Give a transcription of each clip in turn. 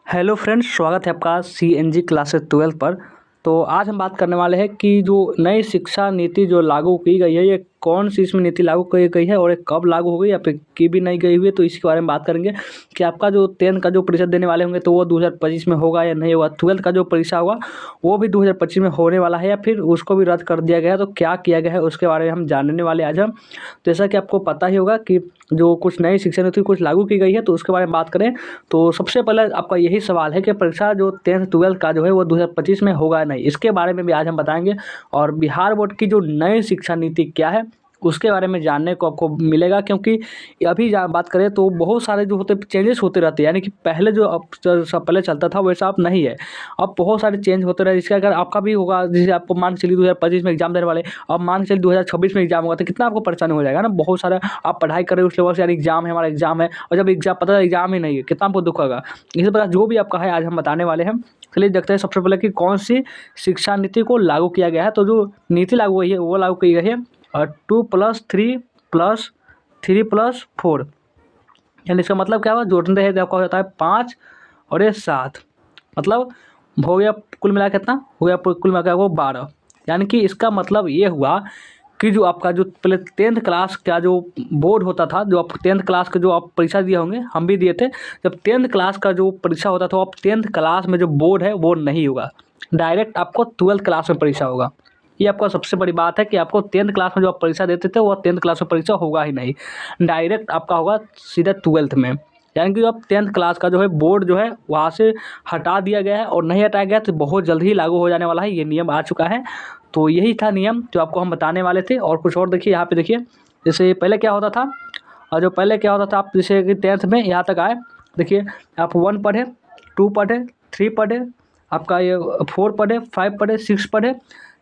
Hello friends, स्वागत है आपका सीएनजी क्लासेस 12 पर। तो आज हम बात करने वाले हैं कि जो नई शिक्षा नीति जो लागू की गई है, ये कौन सी इसमें नीति लागू की गई है और ये कब लागू हो गई या फिर की भी नहीं गई हुई है। तो इसके बारे में बात करेंगे कि आपका जो 10th का जो परीक्षा देने वाले होंगे तो वो 2025 में होगा या नहीं होगा। 12th का जो परीक्षा होगा वो भी 2025 में होने वाला है या फिर उसको भी रद्द कर दिया गया है। तो क्या किया गया है उसके बारे में हम जानने वाले आज हम। जैसा कि आपको पता ही होगा कि जो कुछ नई शिक्षा नीति कुछ लागू की गई है, तो उसके बारे में बात करें तो सबसे पहले आपका यही सवाल है कि परीक्षा जो 10th 12th का जो है वो 2025 में होगा या नहीं। इसके बारे में भी आज हम बताएंगे और बिहार बोर्ड की जो नई शिक्षा नीति क्या है उसके बारे में जानने को आपको मिलेगा। क्योंकि अभी बात करें तो बहुत सारे जो होते चेंजेस होते रहते हैं, यानी कि पहले जो अब सब पहले चलता था वैसा अब नहीं है। अब बहुत सारे चेंज होते रहे, जिसका अगर आपका भी होगा, जैसे आपको मान के चलिए 2025 में एग्जाम देने वाले, अब मान के चलिए 2026 में एग्जाम होगा तो कितना आपको परेशानी हो जाएगा ना। बहुत सारा आप पढ़ाई कर रहे हो उस लेवल से, यानी एग्जाम है, हमारा एग्जाम है, और जब एग्जाम पता है एग्जाम ही नहीं है, कितना आपको दुख होगा। इसी प्रकार जो भी आपका है आज हम बताने वाले हैं। चलिए देखते हैं सबसे पहले कि कौन सी शिक्षा नीति को लागू किया गया है। तो जो नीति लागू हुई है वो लागू की गई है 2+3+3+4, यानी इसका मतलब क्या हुआ, जोड़ते हैं तो आपका होता है 5 और ये 7, मतलब हो गया कुल मिला कितना हो गया, कुल मिला वो 12। यानी कि इसका मतलब ये हुआ कि जो आपका जो पहले 10th क्लास का जो बोर्ड होता था, जो आप 10th क्लास का जो आप परीक्षा दिए होंगे, हम भी दिए थे। जब 10th क्लास का जो परीक्षा होता था, अब 10th क्लास में जो बोर्ड है वो नहीं होगा, डायरेक्ट आपको 12th क्लास में परीक्षा होगा। ये आपका सबसे बड़ी बात है कि आपको 10th क्लास में जो आप परीक्षा देते थे वो 10th क्लास में परीक्षा होगा ही नहीं, डायरेक्ट आपका होगा सीधा 12th में। यानी कि अब 10th क्लास का जो है बोर्ड जो है वहाँ से हटा दिया गया है, और नहीं हटाया गया तो बहुत जल्द ही लागू हो जाने वाला है, ये नियम आ चुका है। तो यही था नियम जो आपको हम बताने वाले थे। और कुछ और देखिए, यहाँ पे देखिए, जैसे पहले क्या होता था, और जो पहले क्या होता था, आप जैसे कि 10th में यहाँ तक आए, देखिए आप 1 पढ़े, 2 पढ़े, 3 पढ़े, आपका ये 4 पढ़े, 5 पढ़े, 6 पढ़े,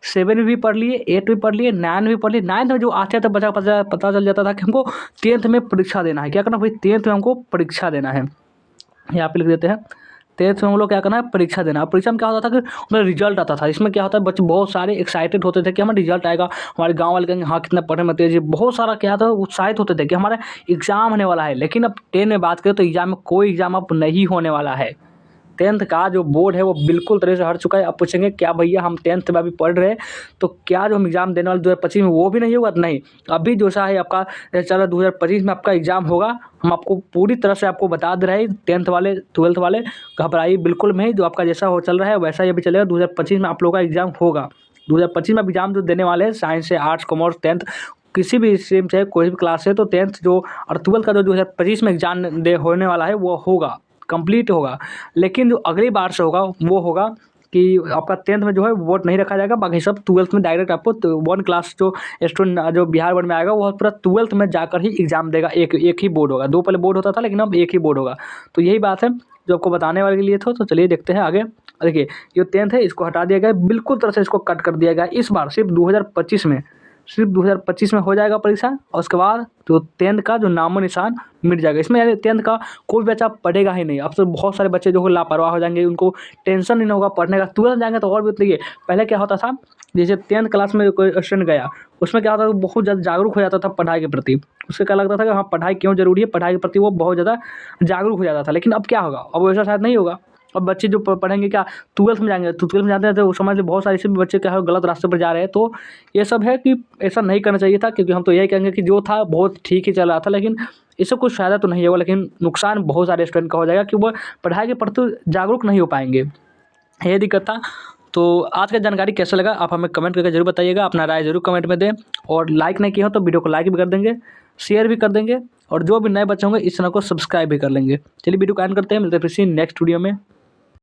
7 भी पढ़ लिए, 8 भी पढ़ लिए, 9 भी पढ़ लिए। 9th में जो आते थे बच्चा पता चल जाता था कि हमको 10th में परीक्षा देना है। क्या करना भाई, 10th में हमको परीक्षा देना है। यहाँ पे लिख देते हैं 10th में हम लोग क्या करना है, परीक्षा देना है। परीक्षा में क्या होता था कि उनका रिजल्ट आता था। इसमें क्या होता है, बच्चे बहुत सारे एक्साइटेड होते थे कि हमारा रिजल्ट आएगा, हमारे गांव वाले कहेंगे हाँ कितना पढ़ने में तेज है। बहुत सारा क्या था, उत्साहित होते थे कि हमारा एग्जाम होने वाला है। लेकिन अब 10 में बात करें तो एग्जाम में कोई एग्जाम अब नहीं होने वाला है। 10th का जो बोर्ड है वो बिल्कुल तरह से हट चुका है। अब पूछेंगे क्या भैया हम 10th में अभी पढ़ रहे हैं तो क्या जो हम एग्ज़ाम देने वाले 2025 में वो भी नहीं होगा? नहीं, अभी जो सा है आपका चला 2025 में आपका एग्ज़ाम होगा। हम आपको पूरी तरह से आपको बता दे रहे हैं, 10th वाले 12th वाले घबराइए बिल्कुल नहीं। जो आपका जैसा हो चल रहा है वैसा ही अभी चलेगा। 2025 में आप लोगों का एग्ज़ाम होगा। 2025 में एग्ज़ाम जो देने वाले हैं, साइंस से, आर्ट्स, कॉमर्स, 10th किसी भी स्ट्रीम से कोई भी क्लास है, तो 10th जो और 12th का जो 2025 में एग्जाम दे होने वाला है वो होगा, कंप्लीट होगा। लेकिन जो अगली बार से होगा वो होगा कि आपका 10th में जो है वोट नहीं रखा जाएगा, बाकी सब 12th में डायरेक्ट आपको 1 क्लास जो स्टूडेंट जो बिहार बोर्ड में आएगा वो पूरा 12th में जाकर ही एग्ज़ाम देगा। एक ही बोर्ड होगा, 2 पहले बोर्ड होता था लेकिन अब एक ही बोर्ड होगा। तो यही बात है जो आपको बताने वाले के लिए था। तो चलिए देखते हैं आगे। देखिए ये 10th है, इसको हटा दिया गया है, बिल्कुल तरह से इसको कट कर दिया गया है। इस बार सिर्फ 2025 में हो जाएगा परीक्षा, और उसके बाद जो 10th का जो नामो निशान मिट जाएगा। इसमें यानी 10th का कोई बच्चा पढ़ेगा ही नहीं। अब तो बहुत सारे बच्चे जो है लापरवाह हो जाएंगे, उनको टेंशन नहीं होगा पढ़ने का। 12th जाएंगे तो और भी देखिए, पहले क्या होता था, जैसे 10th क्लास में कोई स्टूडेंट गया, उसमें क्या होता था, बहुत ज़्यादा जागरूक हो जाता था पढ़ाई के प्रति। उससे क्या लगता था कि हाँ पढ़ाई क्यों ज़रूरी है, पढ़ाई के प्रति वो बहुत ज़्यादा जागरूक हो जाता था। लेकिन अब क्या होगा, अब वैसा शायद नहीं होगा। अब बच्चे जो पढ़ेंगे क्या, 12th में जाएंगे, तो 12th में जाते हैं तो समझ लो बहुत सारे ऐसे भी बच्चे क्या है गलत रास्ते पर जा रहे हैं। तो ये सब है कि ऐसा नहीं करना चाहिए था, क्योंकि हम तो यही कहेंगे कि जो था बहुत ठीक ही चल रहा था। लेकिन इससे कुछ फ़ायदा तो नहीं होगा, लेकिन नुकसान बहुत सारे स्टूडेंट का हो जाएगा कि वो पढ़ाई के प्रति जागरूक नहीं हो पाएंगे। ये दिक्कत था। तो आज का जानकारी कैसा लगा आप हमें कमेंट करके जरूर बताइएगा, अपना राय जरूर कमेंट में दें, और लाइक नहीं किया हो तो वीडियो को लाइक भी कर देंगे, शेयर भी कर देंगे, और जो भी नए बच्चे होंगे इस चैनल को सब्सक्राइब भी कर लेंगे। चलिए वीडियो को एंड करते हैं, मिलते हैं फिर से नेक्स्ट वीडियो में।